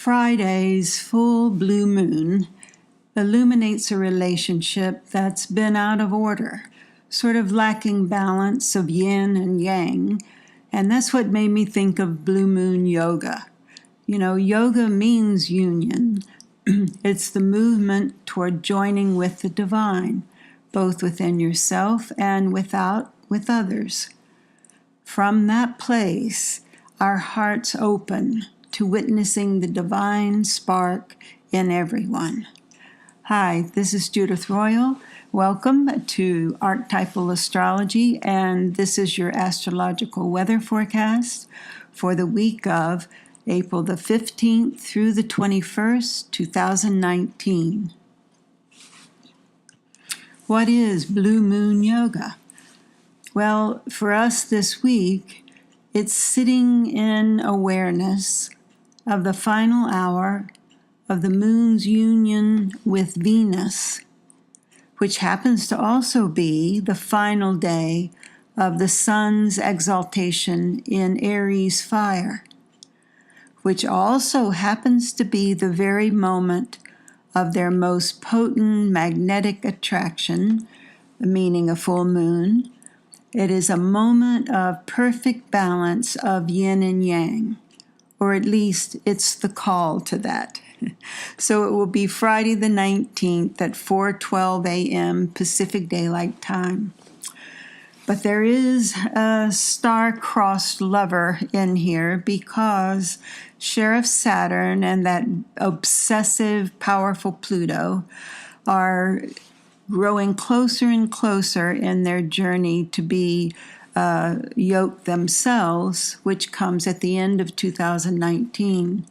Friday's full blue moon illuminates a relationship that's been out of order, sort of lacking balance of yin and yang, and that's what made me think of blue moon yoga. You know, yoga means union. It's the movement toward joining with the divine, both within yourself and with others. From that place, our hearts open to witnessing the divine spark in everyone. Hi, this is Judith Royal. Welcome to Archetypal Astrology, and this is your astrological weather forecast for the week of April the 15th through the 21st, 2019. What is Blue Moon Yoga? Well, for us this week, it's sitting in awareness of the final hour of the moon's union with Venus, which happens to also be the final day of the sun's exaltation in Aries fire, which also happens to be the very moment of their most potent magnetic attraction, meaning a full moon. It is a moment of perfect balance of yin and yang, or at least it's the call to that. So it will be Friday the 19th at 4:12 a.m. Pacific Daylight Time. But there is a star-crossed lover in here because Sheriff Saturn and that obsessive, powerful Pluto are growing closer and closer in their journey to be yoked themselves, which comes at the end of 2019.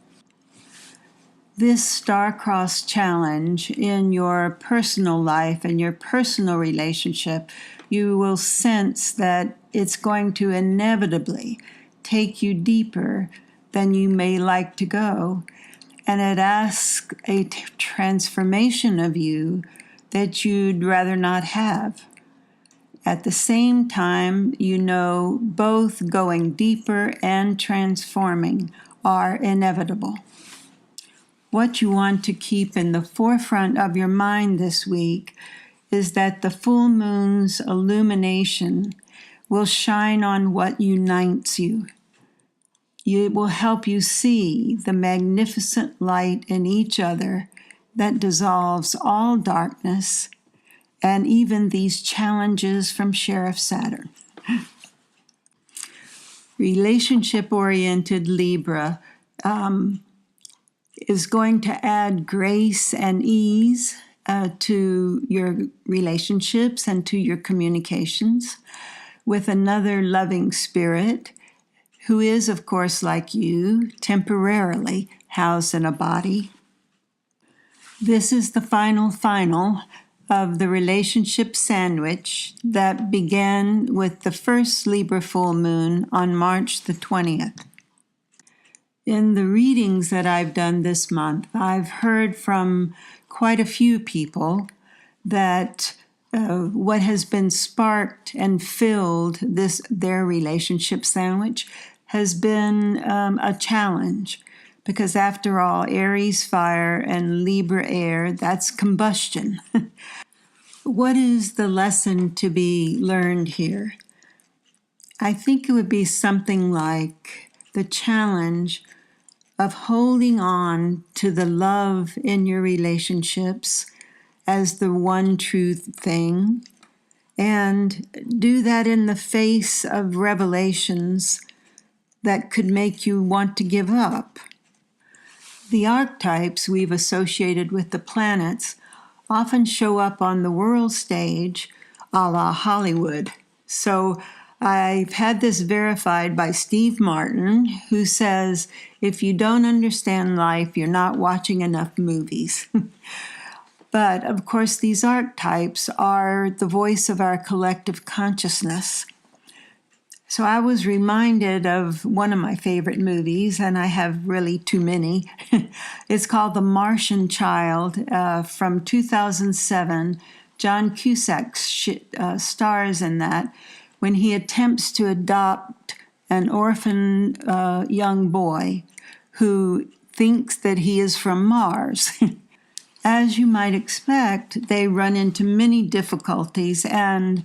This star-crossed challenge in your personal life and your personal relationship, you will sense that it's going to inevitably take you deeper than you may like to go, and it asks a transformation of you that you'd rather not have. At the same time, you know both going deeper and transforming are inevitable. What you want to keep in the forefront of your mind this week is that the full moon's illumination will shine on what unites you. It will help you see the magnificent light in each other that dissolves all darkness and even these challenges from Sheriff Saturn. Relationship-oriented Libra is going to add grace and ease to your relationships and to your communications with another loving spirit who is, of course, like you, temporarily housed in a body. This is the final of the relationship sandwich that began with the first Libra full moon on March the 20th. In the readings that I've done this month, I've heard from quite a few people that what has been sparked and filled their relationship sandwich has been a challenge. Because after all, Aries fire and Libra air, that's combustion. What is the lesson to be learned here? I think it would be something like the challenge of holding on to the love in your relationships as the one truth thing, and do that in the face of revelations that could make you want to give up. The archetypes we've associated with the planets often show up on the world stage a la Hollywood. So I've had this verified by Steve Martin, who says, if you don't understand life, you're not watching enough movies. But, of course, these archetypes are the voice of our collective consciousness. So I was reminded of one of my favorite movies, and I have really too many. It's called The Martian Child from 2007. John Cusack stars in that when he attempts to adopt an orphan young boy who thinks that he is from Mars. As you might expect, they run into many difficulties, and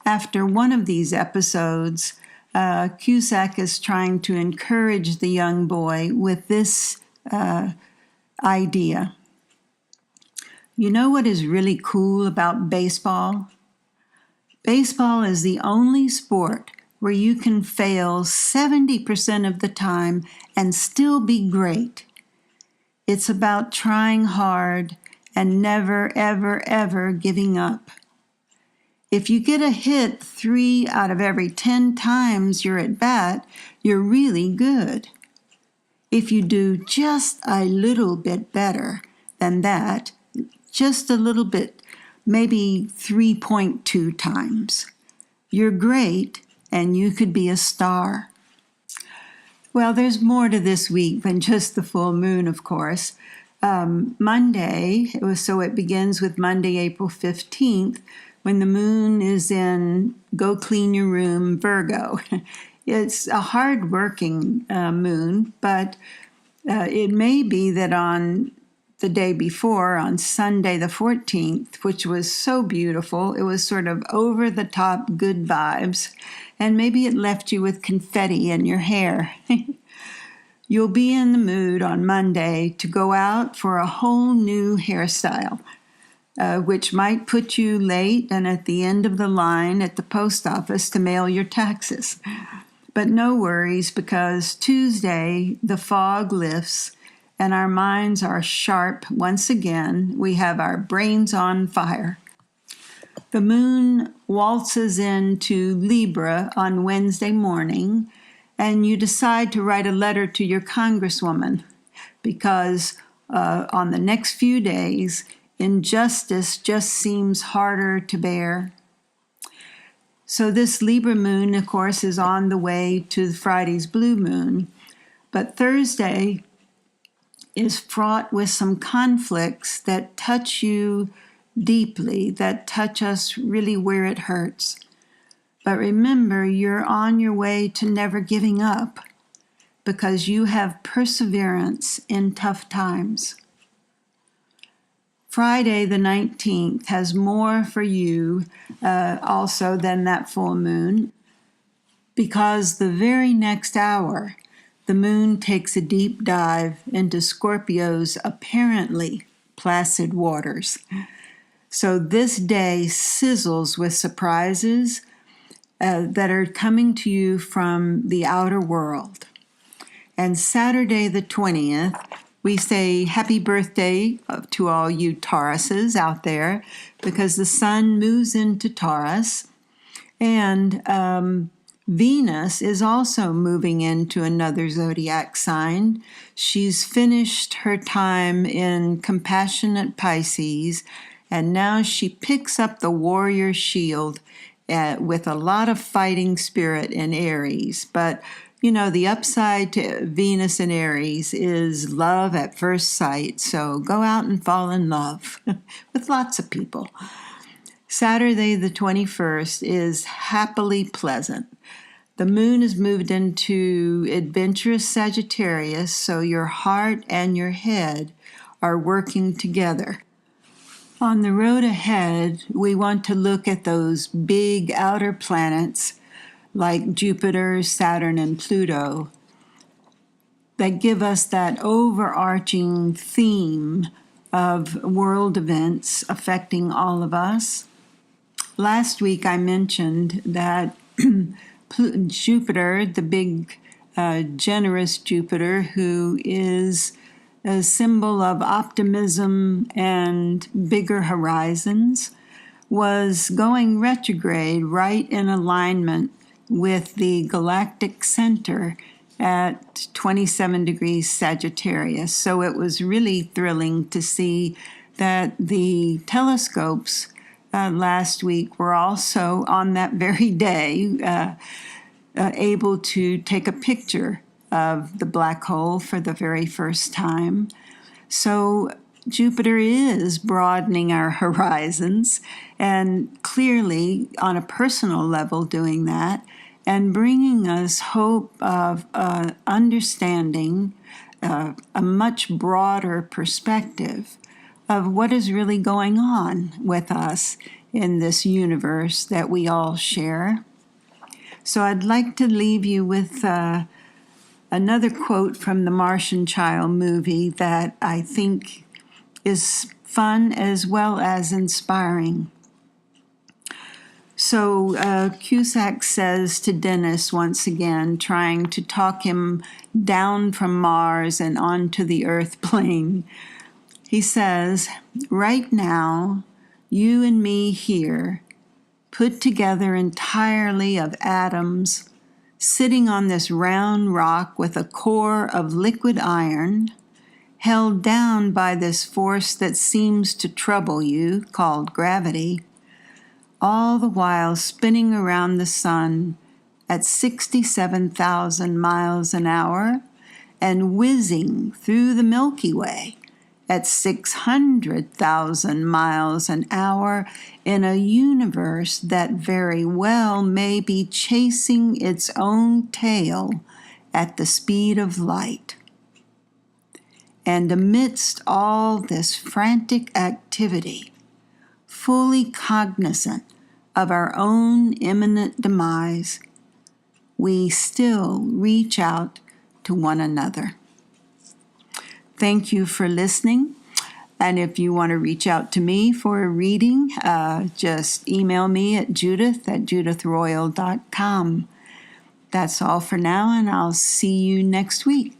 after one of these episodes, Cusack is trying to encourage the young boy with this idea. You know what is really cool about baseball? Baseball is the only sport where you can fail 70% of the time and still be great. It's about trying hard and never, ever, ever giving up. If you get a hit 3 out of every 10 times you're at bat, you're really good. If you do just a little bit better than that, just a little bit, maybe 3.2 times, you're great and you could be a star. Well, there's more to this week than just the full moon, of course. Monday, it begins with Monday, April 15th, when the moon is in Go Clean Your Room, Virgo. It's a hard-working moon, but it may be that on the day before, on Sunday the 14th, which was so beautiful, it was sort of over-the-top good vibes, and maybe it left you with confetti in your hair. You'll be in the mood on Monday to go out for a whole new hairstyle, which might put you late and at the end of the line at the post office to mail your taxes. But no worries, because Tuesday the fog lifts and our minds are sharp once again. We have our brains on fire. The moon waltzes into Libra on Wednesday morning, and you decide to write a letter to your congresswoman because on the next few days, injustice just seems harder to bear. So this Libra moon, of course, is on the way to Friday's blue moon, but Thursday is fraught with some conflicts that touch you deeply, that touch us really where it hurts. But remember, you're on your way to never giving up because you have perseverance in tough times. Friday the 19th has more for you also than that full moon, because the very next hour, the moon takes a deep dive into Scorpio's apparently placid waters. So this day sizzles with surprises that are coming to you from the outer world. And Saturday the 20th, we say happy birthday to all you Tauruses out there, because the sun moves into Taurus, and Venus is also moving into another zodiac sign. She's finished her time in compassionate Pisces, and now she picks up the warrior shield with a lot of fighting spirit in Aries. But, you know, the upside to Venus and Aries is love at first sight. So go out and fall in love with lots of people. Saturday the 21st is happily pleasant. The moon has moved into adventurous Sagittarius, so your heart and your head are working together. On the road ahead, we want to look at those big outer planets like Jupiter, Saturn, and Pluto that give us that overarching theme of world events affecting all of us. Last week I mentioned that Jupiter, the big generous Jupiter, who is a symbol of optimism and bigger horizons, was going retrograde right in alignment with the galactic center at 27 degrees Sagittarius. So it was really thrilling to see that the telescopes last week were also on that very day able to take a picture of the black hole for the very first time. So Jupiter is broadening our horizons, and clearly on a personal level doing that, and bringing us hope of understanding a much broader perspective of what is really going on with us in this universe that we all share. So I'd like to leave you with another quote from the Martian Child movie that I think is fun as well as inspiring. So Cusack says to Dennis once again, trying to talk him down from Mars and onto the Earth plane, he says, "Right now, you and me here, put together entirely of atoms, sitting on this round rock with a core of liquid iron, held down by this force that seems to trouble you, called gravity, all the while spinning around the sun at 67,000 miles an hour and whizzing through the Milky Way at 600,000 miles an hour in a universe that very well may be chasing its own tail at the speed of light. And amidst all this frantic activity, fully cognizant of our own imminent demise, we still reach out to one another." Thank you for listening. And if you want to reach out to me for a reading, just email me at judith@judithroyal.com. That's all for now, and I'll see you next week.